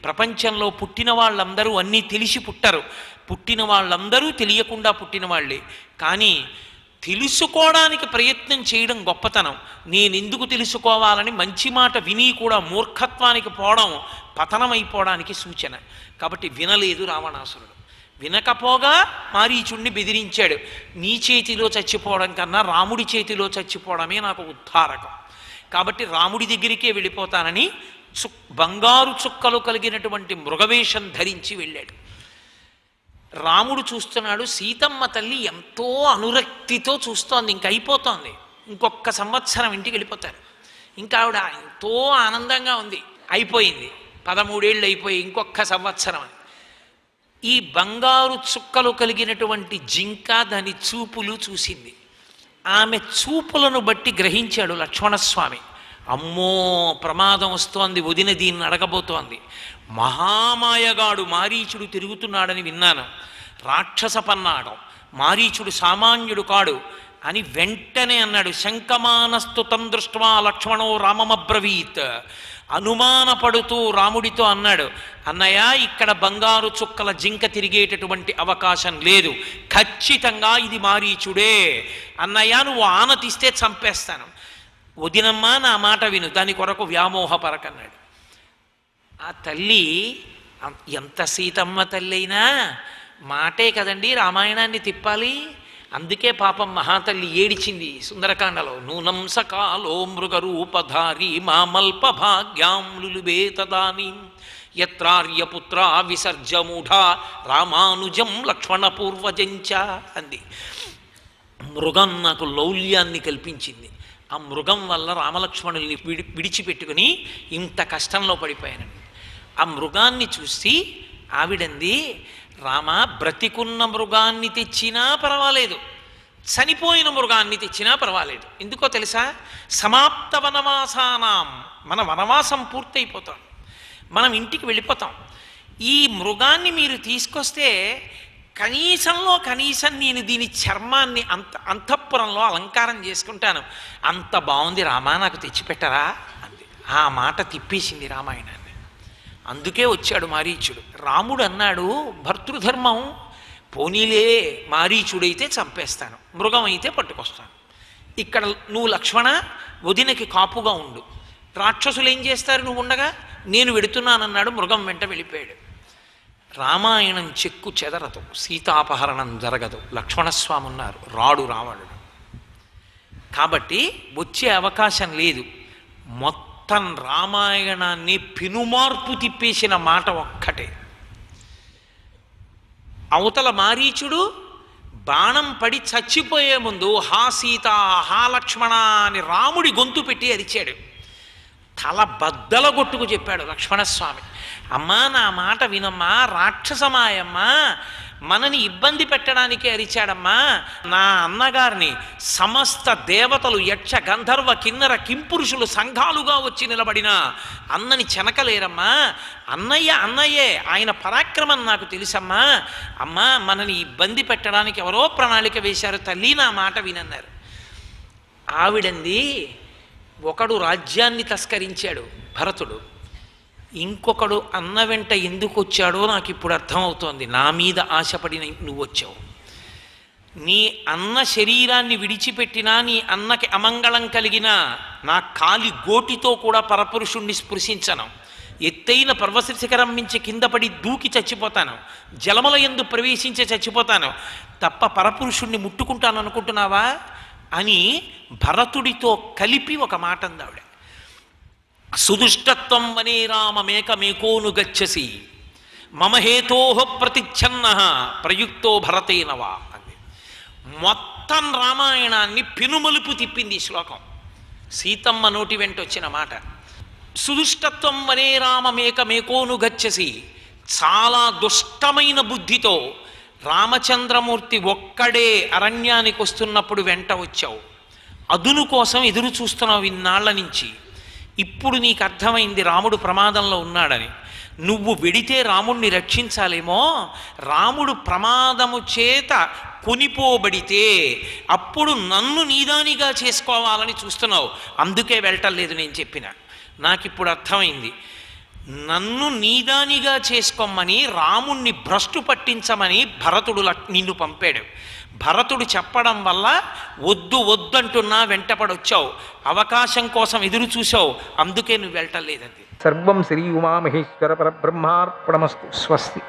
ప్రపంచంలో పుట్టిన వాళ్ళందరూ అన్నీ తెలిసి పుట్టరు, పుట్టిన వాళ్ళందరూ తెలియకుండా పుట్టిన వాళ్ళే. కానీ తెలుసుకోవడానికి ప్రయత్నం చేయడం గొప్పతనం. నేనెందుకు తెలుసుకోవాలని మంచి మాట విని కూడా మూర్ఖత్వానికి పోవడం పతనమైపోవడానికి సూచన. కాబట్టి వినలేదు రావణాసురుడు. వినకపోగా మారీచుణ్ణి బెదిరించాడు. నీ చేతిలో చచ్చిపోవడం కన్నా రాముడి చేతిలో చచ్చిపోవడమే నాకు ఉద్ధారకం, కాబట్టి రాముడి దగ్గరికే వెళ్ళిపోతానని బంగారు చుక్కలు కలిగినటువంటి మృగవేషం ధరించి వెళ్ళాడు. రాముడు చూస్తున్నాడు, సీతమ్మ తల్లి ఎంతో అనురక్తితో చూస్తోంది. ఇంక అయిపోతోంది, ఇంకొక సంవత్సరం ఇంటికి వెళ్ళిపోతారు. ఇంకా ఆవిడ ఎంతో ఆనందంగా ఉంది. అయిపోయింది, 13 ఏళ్ళు అయిపోయి ఇంకొక సంవత్సరం. ఈ బంగారు చుక్కలు కలిగినటువంటి జింక దాని చూపులు చూసింది. ఆమె చూపులను బట్టి గ్రహించాడు లక్ష్మణస్వామి. అమ్మో ప్రమాదం వస్తోంది, వదిన దీన్ని అడగబోతోంది. మహామాయగాడు మారీచుడు తిరుగుతున్నాడని విన్నాను, రాక్షస పన్నాడం, మారీచుడు సామాన్యుడు కాడు అని వెంటనే అన్నాడు. శంకమానస్తుతం దృష్ట్వా లక్ష్మణో రామమబ్రవీత్. అనుమానపడుతూ రాముడితో అన్నాడు, అన్నయ్య ఇక్కడ బంగారు చుక్కల జింక తిరిగేటటువంటి అవకాశం లేదు, ఖచ్చితంగా ఇది మారీచుడే. అన్నయ్య నువ్వు ఆన తీస్తే చంపేస్తాను. వదినమ్మ నా మాట విను, దాని కొరకు వ్యామోహపరకన్నాడు. ఆ తల్లి ఎంత సీతమ్మ తల్లి అయినా మాటే కదండి రామాయణాన్ని తిప్పాలి. అందుకే పాపం మహాతల్లి ఏడిచింది సుందరకాండలో. నూనం సకాలో మృగరూపధారి మామల్ప భాగ్యాం లులుబే తదాని యత్రార్యపుత్ర విసర్జమూఢ రామానుజం లక్ష్మణ పూర్వజంచ అంది. మృగం నాకు లౌల్యాన్ని కల్పించింది. ఆ మృగం వల్ల రామలక్ష్మణుల్ని విడిచిపెట్టుకుని ఇంత కష్టంలో పడిపోయానండి. ఆ మృగాన్ని చూసి ఆవిడంది, రామ బ్రతికున్న మృగాన్ని తెచ్చినా పర్వాలేదు, చనిపోయిన మృగాన్ని తెచ్చినా పర్వాలేదు. ఎందుకో తెలుసా? సమాప్త వనవాసానాం, మన వనవాసం పూర్తయిపోతాం, మనం ఇంటికి వెళ్ళిపోతాం. ఈ మృగాన్ని మీరు తీసుకొస్తే కనీసంలో కనీసం నేను దీని చర్మాన్ని అంతఃపురంలో అలంకారం చేసుకుంటాను. అంత బాగుంది రామా, నాకు తెచ్చిపెట్టరా అంది. ఆ మాట తిప్పేసింది రామాయణాన్ని. అందుకే వచ్చాడు మారీచుడు. రాముడు అన్నాడు, భర్తృధర్మం పోనీలే, మారీచుడైతే చంపేస్తాను, మృగం అయితే పట్టుకొస్తాను. ఇక్కడ నువ్వు లక్ష్మణ వదినకి కాపుగా ఉండు, రాక్షసులు ఏం చేస్తారు నువ్వు ఉండగా, నేను వెడుతున్నానన్నాడు. మృగం వెంట వెళ్ళిపోయాడు. రామాయణం చెక్కు చెదరదు, సీతాపహరణం జరగదు. లక్ష్మణస్వామి ఉన్నారు, రాడు రావణుడు. కాబట్టి వచ్చే అవకాశం లేదు. మొత్తం రామాయణాన్ని పెనుమార్పు తిప్పేసిన మాట ఒక్కటే. అవతల మారీచుడు బాణం పడి చచ్చిపోయే ముందు హా సీత హా లక్ష్మణ అని రాముడి గొంతు పెట్టి అరిచాడు. తల బద్దల కొట్టుకు చెప్పాడు లక్ష్మణస్వామి, అమ్మా నా మాట వినమ్మా, రాక్షసమాయమ్మా, మనని ఇబ్బంది పెట్టడానికే అరిచాడమ్మా. నా అన్నగారిని సమస్త దేవతలు యక్ష గంధర్వ కిన్నర కింపురుషులు సంఘాలుగా వచ్చి నిలబడిన అన్నని చెనకలేరమ్మా. అన్నయ్య అన్నయ్యే, ఆయన పరాక్రమం నాకు తెలుసమ్మా. అమ్మా మనని ఇబ్బంది పెట్టడానికి ఎవరో ప్రణాళిక వేశారు తల్లి, నా మాట వినన్నారు. ఆవిడంది, ఒకడు రాజ్యాన్ని తస్కరించాడు భరతుడు, ఇంకొకడు అన్న వెంట ఎందుకు వచ్చాడో నాకు ఇప్పుడు అర్థమవుతోంది. నా మీద ఆశపడి నువ్వు వచ్చావు. నీ అన్న శరీరాన్ని విడిచిపెట్టినా, నీ అన్నకి అమంగళం కలిగినా నా కాలి గోటితో కూడా పరపురుషుణ్ణి స్పృశించను. ఎత్తైన పర్వశిఖరం మించి కింద పడి దూకి చచ్చిపోతాను, జలముల యందు ప్రవేశించి చచ్చిపోతాను, తప్ప పరపురుషుణ్ణి ముట్టుకుంటాను అనుకుంటున్నావా అని భరతుడితో కలిపి ఒక మాట అందావిడ. సుదుష్టత్వం వనే రామమేకమేకోను గచ్చసి మమ హేతోః ప్రతిచ్ఛన్న ప్రయుక్తో భరతేనవా అంది. మొత్తం రామాయణాన్ని పెనుమలుపు తిప్పింది ఈ శ్లోకం. సీతమ్మ నోటి వెంట వచ్చిన మాట. సుదుష్టత్వం వనే రామమేకమేకోను గచ్చసి, చాలా దుష్టమైన బుద్ధితో రామచంద్రమూర్తి ఒక్కడే అరణ్యానికి వస్తున్నప్పుడు వెంట వచ్చావు, అదును కోసం ఎదురు చూస్తున్నావు ఇన్నాళ్ల నుంచి. ఇప్పుడు నీకు అర్థమైంది రాముడు ప్రమాదంలో ఉన్నాడని. నువ్వు వెడితే రాముణ్ణి రక్షించాలేమో, రాముడు ప్రమాదము చేత కొనిపోబడితే అప్పుడు నన్ను నీదానిగా చేసుకోవాలని చూస్తున్నావు, అందుకే వెళ్ళటం లేదు. నేను చెప్పిన నాకిప్పుడు అర్థమైంది. నన్ను నీదానిగా చేసుకోమని రాముణ్ణి భ్రష్టు పట్టించమని భరతుడు నిన్ను పంపాడు. భరతుడు చెప్పడం వల్ల వద్దు వద్దంటున్నా వెంటపడొచ్చావు, అవకాశం కోసం ఎదురు చూసావు, అందుకే నువ్వు వెళ్ళటం లేదండి. సర్వం శ్రీ ఉమామహేశ్వర పరబ్రహ్మార్పణమస్తు. స్వస్తి.